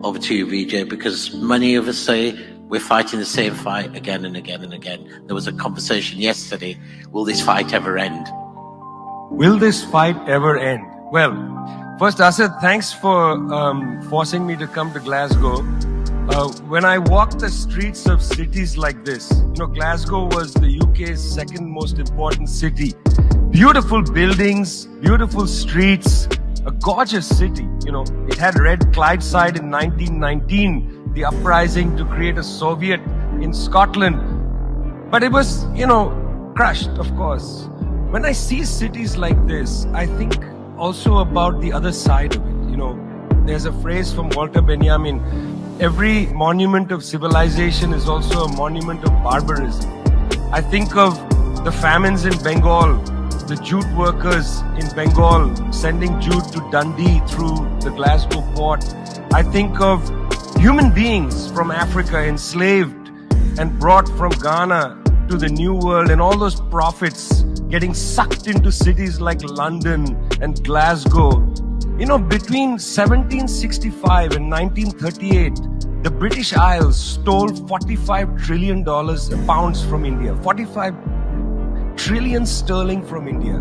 over to you, Vijay, because many of us say we're fighting the same fight again and again and again. There was a conversation yesterday, will this fight ever end? Will this fight ever end? Well, first, Asad, thanks for forcing me to come to Glasgow. When I walk the streets of cities like this, Glasgow was the UK's second most important city. Beautiful buildings, beautiful streets, a gorgeous city. It had Red Clydeside in 1919, the uprising to create a Soviet in Scotland. But it was, crushed, of course. When I see cities like this, I think also about the other side of it. There's a phrase from Walter Benjamin, every monument of civilization is also a monument of barbarism. I think of the famines in Bengal, the jute workers in Bengal sending jute to Dundee through the Glasgow port. I think of human beings from Africa enslaved and brought from Ghana to the New World, and all those profits getting sucked into cities like London and Glasgow. Between 1765 and 1938, the British Isles stole $45 trillion pounds from India, 45 trillion sterling from India.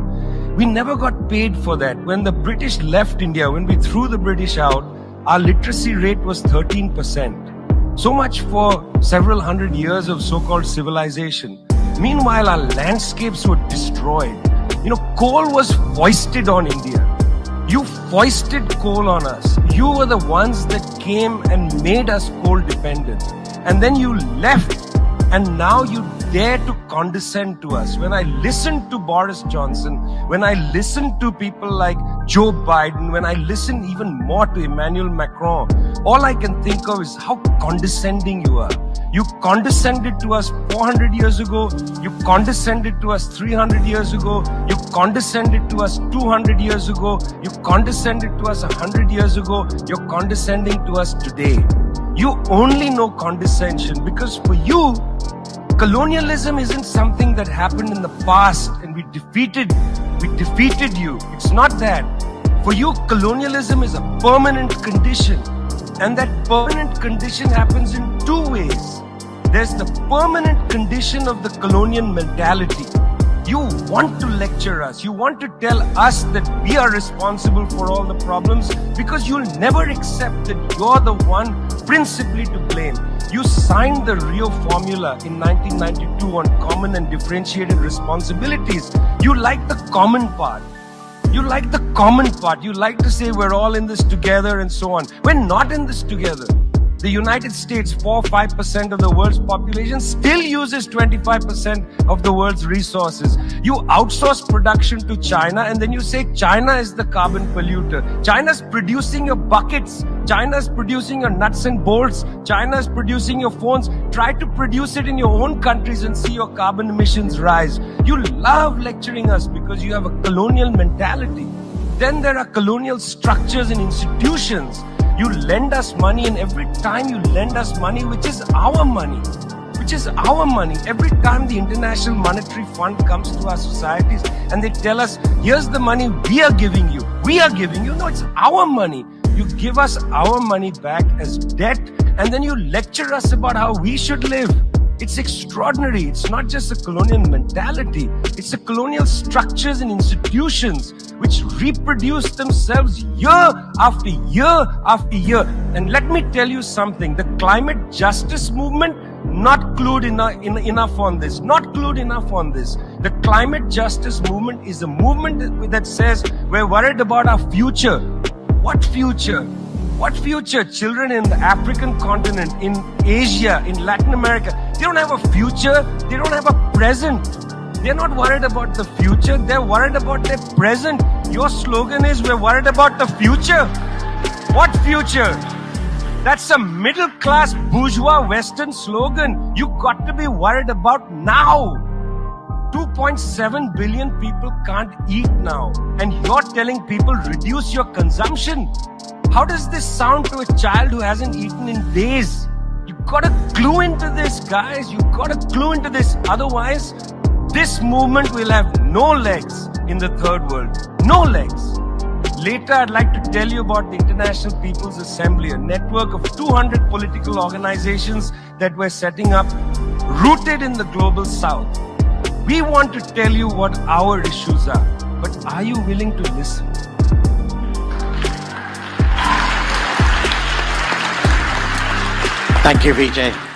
We never got paid for that. When the British left India, when we threw the British out, our literacy rate was 13%. So much for several hundred years of so-called civilization. Meanwhile, our landscapes were destroyed. Coal was foisted on India. You foisted coal on us. You were the ones that came and made us coal dependent. And then you left, and now you dare to condescend to us. When I listen to Boris Johnson, when I listen to people like Joe Biden, when I listen even more to Emmanuel Macron, all I can think of is how condescending you are. You condescended to us 400 years ago. You condescended to us 300 years ago. You condescended to us 200 years ago. You condescended to us 100 years ago. You're condescending to us today. You only know condescension because for you, colonialism isn't something that happened in the past and we defeated you. It's not that. For you, colonialism is a permanent condition. And that permanent condition happens in two ways. There's the permanent condition of the colonial mentality. You want to lecture us. You want to tell us that we are responsible for all the problems because you'll never accept that you're the one principally to blame. You signed the Rio Formula in 1992 on common and differentiated responsibilities. You like the common part. You like the common part. You like to say we're all in this together and so on. We're not in this together. The United States, 4-5% of the world's population, still uses 25% of the world's resources. You outsource production to China and then you say China is the carbon polluter. China's producing your buckets. China's producing your nuts and bolts. China's producing your phones. Try to produce it in your own countries and see your carbon emissions rise. You love lecturing us because you have a colonial mentality. Then there are colonial structures and institutions. You lend us money, and every time you lend us money, which is our money, every time the International Monetary Fund comes to our societies and they tell us, here's the money we are giving you. No, it's our money. You give us our money back as debt, and then you lecture us about how we should live. It's extraordinary. It's not just a colonial mentality. It's the colonial structures and institutions which reproduce themselves year after year after year. And let me tell you something. The climate justice movement, not clued enough on this. The climate justice movement is a movement that says we're worried about our future. What future? What future? Children in the African continent, in Asia, in Latin America, they don't have a future. They don't have a present. They're not worried about the future. They're worried about their present. Your slogan is, we're worried about the future. What future? That's a middle-class bourgeois Western slogan. You got to be worried about now. 2.7 billion people can't eat now. And you're telling people, reduce your consumption. How does this sound to a child who hasn't eaten in days? You've got to clue into this, guys. You've got to clue into this. Otherwise, this movement will have no legs in the third world. No legs. Later, I'd like to tell you about the International People's Assembly, a network of 200 political organizations that we're setting up, rooted in the global south. We want to tell you what our issues are, but are you willing to listen? Thank you, Vijay.